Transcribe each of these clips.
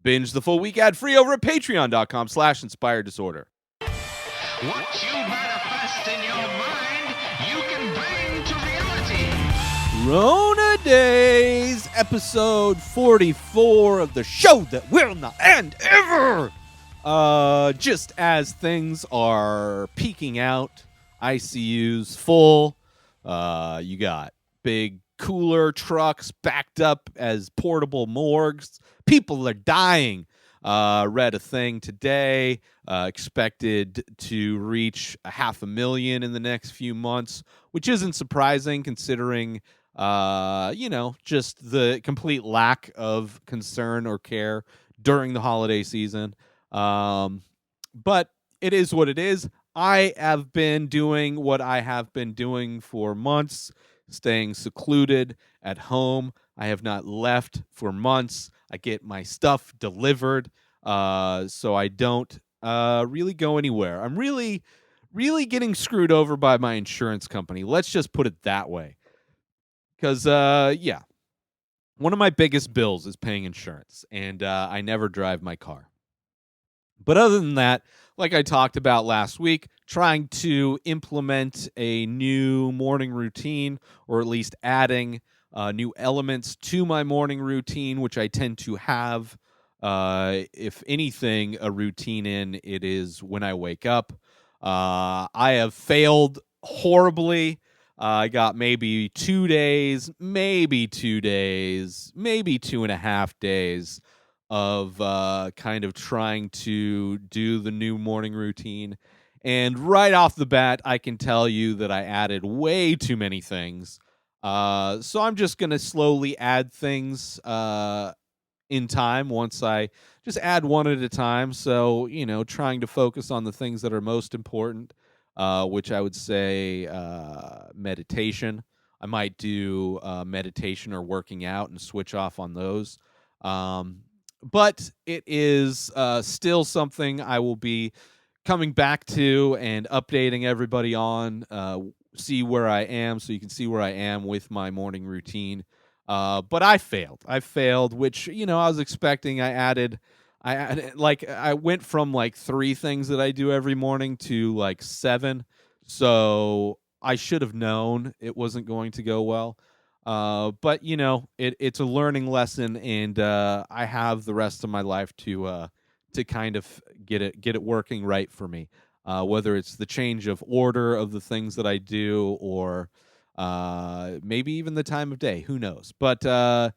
Binge the full week ad-free over at patreon.com/inspireddisorder. What you manifest in your mind, you can bring to reality. Rona Dayz, episode 44 of the show that will not end ever. Just as things are peaking out, ICUs full, you got big cooler trucks backed up as portable morgues. People are dying. Read a thing today, expected to reach 500,000 in the next few months, which isn't surprising considering, just the complete lack of concern or care during the holiday season. But it is what it is. I have been doing what I have been doing for months, staying secluded at home. I have not left for months. I get my stuff delivered, so I don't really go anywhere. I'm really getting screwed over by my insurance company. Let's just put it that way. Because, one of my biggest bills is paying insurance, and I never drive my car. But other than that, like I talked about last week, trying to implement a new morning routine, or at least adding new elements to my morning routine, which I tend to have, if anything, a routine in, it is when I wake up. I have failed horribly. I got maybe 2 days, maybe 2.5 days of kind of trying to do the new morning routine. And right off the bat, I can tell you that I added way too many things. So I'm just going to slowly add things in time once I just add one at a time. So, trying to focus on the things that are most important, which I would say meditation. I might do meditation or working out and switch off on those. But it is still something I will be coming back to and updating everybody on, see where I am, so you can see where I am with my morning routine. But I failed, which, I was expecting. I went from 3 things that I do every morning to 7. So I should have known it wasn't going to go well. But it's a learning lesson, and I have the rest of my life to kind of get it working right for me. Whether it's the change of order of the things that I do, or maybe even the time of day, who knows? But update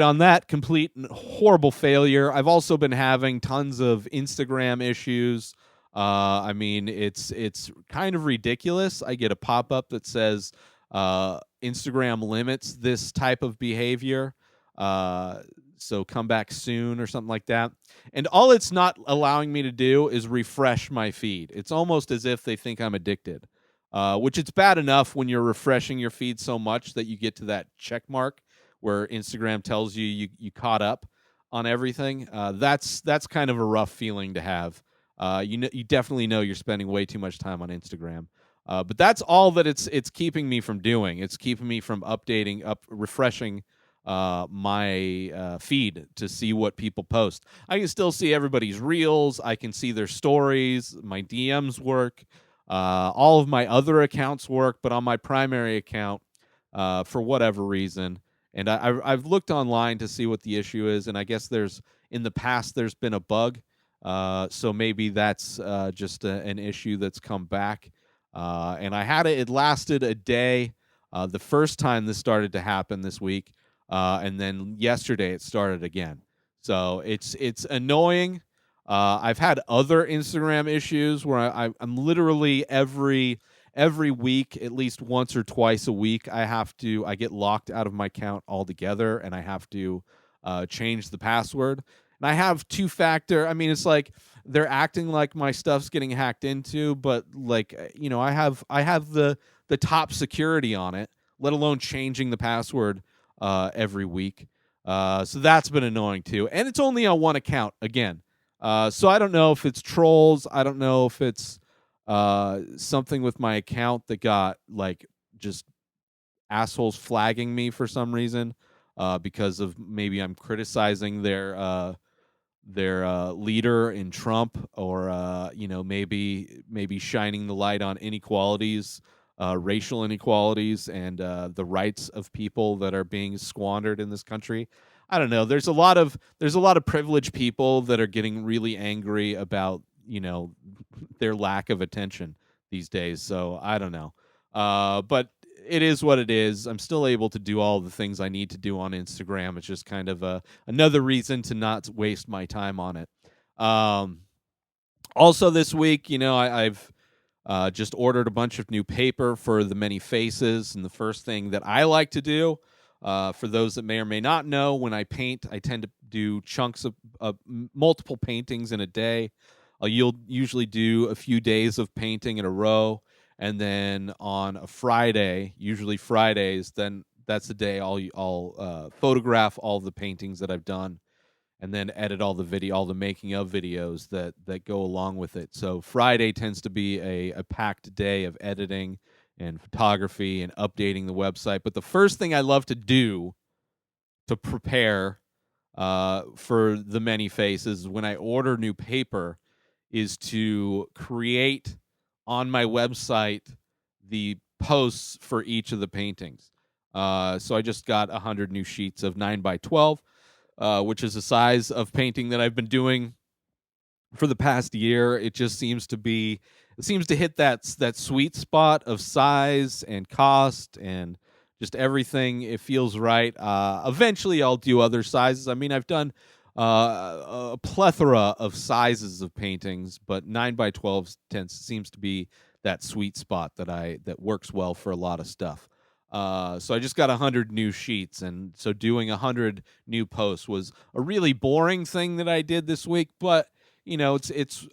on that: complete and horrible failure. I've also been having tons of Instagram issues. It's kind of ridiculous. I get a pop-up that says Instagram limits this type of behavior, so come back soon or something like that. And all it's not allowing me to do is refresh my feed. It's almost as if they think I'm addicted, which it's bad enough when you're refreshing your feed so much that you get to that check mark where Instagram tells you caught up on everything. That's kind of a rough feeling to have. You definitely know you're spending way too much time on Instagram. But that's all that it's keeping me from doing. It's keeping me from refreshing my feed to see what people post. I can still see everybody's reels. I can see their stories. My DMs work. All of my other accounts work, but on my primary account, for whatever reason, and I've looked online to see what the issue is, and I guess in the past there's been a bug. So maybe that's just an issue that's come back. And I had it. It lasted a day. The first time this started to happen this week, and then yesterday it started again. So it's annoying. I've had other Instagram issues where I'm literally every week, at least once or twice a week, I get locked out of my account altogether, and I have to change the password. And I have 2-factor. I mean, it's like they're acting like my stuff's getting hacked into, but I have the top security on it, let alone changing the password every week. So that's been annoying too. And it's only on one account again. So I don't know if it's trolls. I don't know if it's something with my account that got just assholes flagging me for some reason. because of maybe I'm criticizing their leader in Trump, or maybe shining the light on inequalities, racial inequalities, and the rights of people that are being squandered in this country. I don't know. There's a lot of privileged people that are getting really angry about their lack of attention these days. So I don't know. But it is what it is. I'm still able to do all the things I need to do on Instagram. It's just kind of another reason to not waste my time on it. Um, Also, this week, I've just ordered a bunch of new paper for the many faces. And the first thing that I like to do, for those that may or may not know, when I paint, I tend to do chunks of multiple paintings in a day. You'll usually do a few days of painting in a row. And then on a Friday, usually Fridays, then that's the day I'll photograph all the paintings that I've done, and then edit all the making of videos that go along with it. So Friday tends to be a packed day of editing and photography and updating the website. But the first thing I love to do to prepare for the many faces when I order new paper is to create on my website the posts for each of the paintings. So I just got 100 new sheets of 9x12, which is a size of painting that I've been doing for the past year. It seems to hit that sweet spot of size and cost and just everything. It feels right. Eventually, I'll do other sizes. I mean, I've done a plethora of sizes of paintings, but 9x12 seems to be that sweet spot that works well for a lot of stuff. So I just got 100 new sheets, and so doing 100 new posts was a really boring thing that I did this week. But it's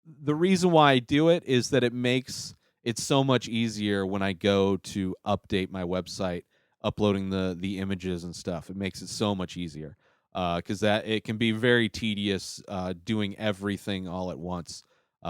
the reason why I do it is that it makes it so much easier when I go to update my website, uploading the images and stuff. It makes it so much easier, because that it can be very tedious doing everything all at once.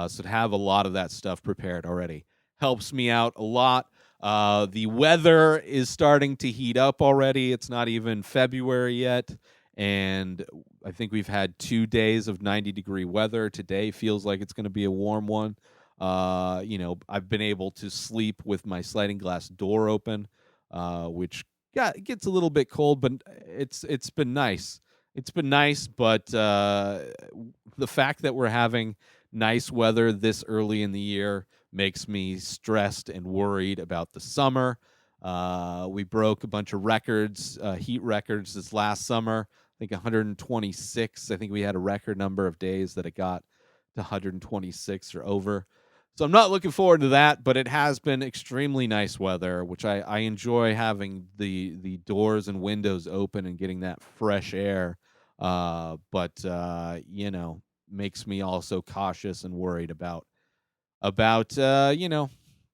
So to have a lot of that stuff prepared already helps me out a lot. The weather is starting to heat up already. It's not even February yet, and I think we've had 2 days of 90-degree weather. Today feels like it's going to be a warm one. I've been able to sleep with my sliding glass door open, which it gets a little bit cold, but it's been nice. It's been nice, but the fact that we're having nice weather this early in the year makes me stressed and worried about the summer. We broke a bunch of records, heat records this last summer. I think 126. I think we had a record number of days that it got to 126 or over. So I'm not looking forward to that, but it has been extremely nice weather, which I enjoy having the doors and windows open and getting that fresh air. But makes me also cautious and worried about the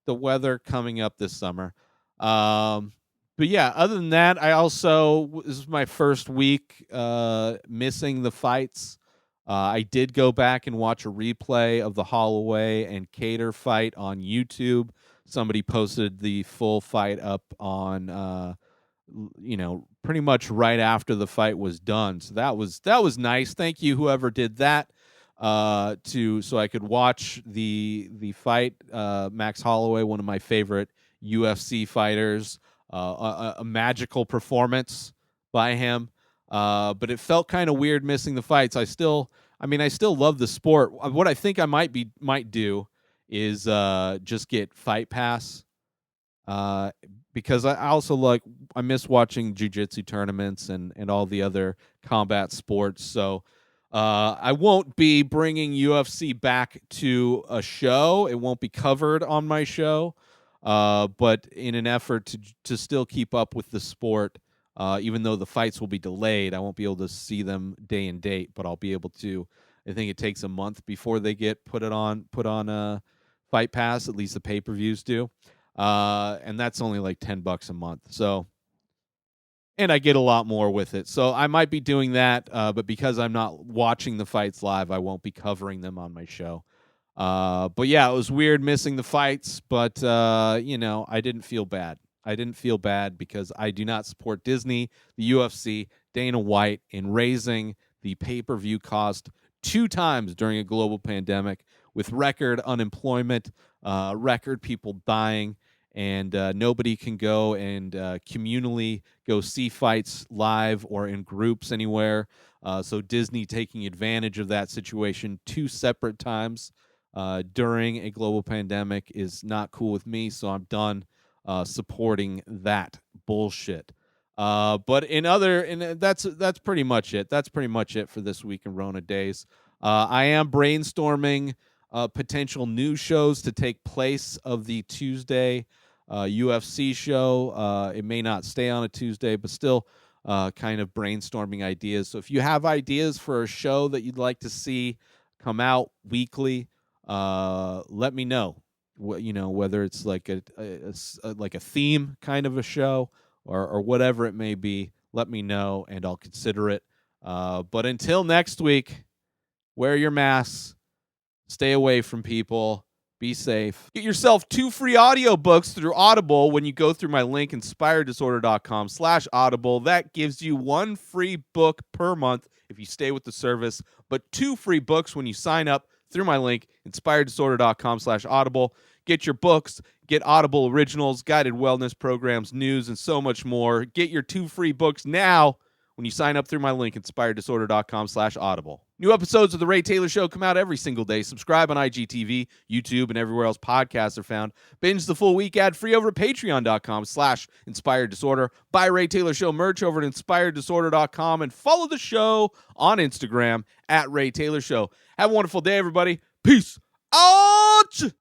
weather coming up this summer. But yeah, other than that, this is my first week missing the fights. I did go back and watch a replay of the Holloway and Cater fight on YouTube. Somebody posted the full fight up on pretty much right after the fight was done. So that was nice. Thank you, whoever did that. So I could watch the fight. Max Holloway, one of my favorite UFC fighters, a magical performance by him. But it felt kind of weird missing the fights. I still love the sport. What I think I might do is just get Fight Pass. Because I miss watching jiu-jitsu tournaments and all the other combat sports. So I won't be bringing UFC back to a show. It won't be covered on my show. But in an effort to still keep up with the sport, even though the fights will be delayed, I won't be able to see them day and date, but I'll be able to. I think it takes a month before they get put on Fight Pass. At least the pay-per-views do. And that's only like $10 a month. So, and I get a lot more with it. So I might be doing that, but because I'm not watching the fights live, I won't be covering them on my show. But yeah, it was weird missing the fights, but I didn't feel bad. I didn't feel bad because I do not support Disney, the UFC, Dana White in raising the pay-per-view cost 2 times during a global pandemic with record unemployment, record people dying, and nobody can go and communally go see fights live or in groups anywhere. So Disney taking advantage of that situation 2 separate times during a global pandemic is not cool with me. So I'm done supporting that bullshit. But that's pretty much it. That's pretty much it for this week in Rona Days. I am brainstorming potential new shows to take place of the Tuesday UFC show. It may not stay on a Tuesday, but still kind of brainstorming ideas. So if you have ideas for a show that you'd like to see come out weekly, let me know. Whether it's like like a theme kind of a show or whatever it may be, let me know and I'll consider it. But until next week, wear your masks, stay away from people, be safe. Get yourself 2 free audiobooks through Audible when you go through my link, inspireddisorder.com/audible. That gives you 1 free book per month if you stay with the service, but 2 free books when you sign up through my link, inspireddisorder.com/audible. Get your books, get Audible originals, guided wellness programs, news, and so much more. Get your 2 free books now when you sign up through my link, inspireddisorder.com/audible. New episodes of The Ray Taylor Show come out every single day. Subscribe on IGTV, YouTube, and everywhere else podcasts are found. Binge the full week ad-free over at patreon.com/inspireddisorder. Buy Ray Taylor Show merch over at inspireddisorder.com and follow the show on Instagram at Ray Taylor Show. Have a wonderful day, everybody. Peace out!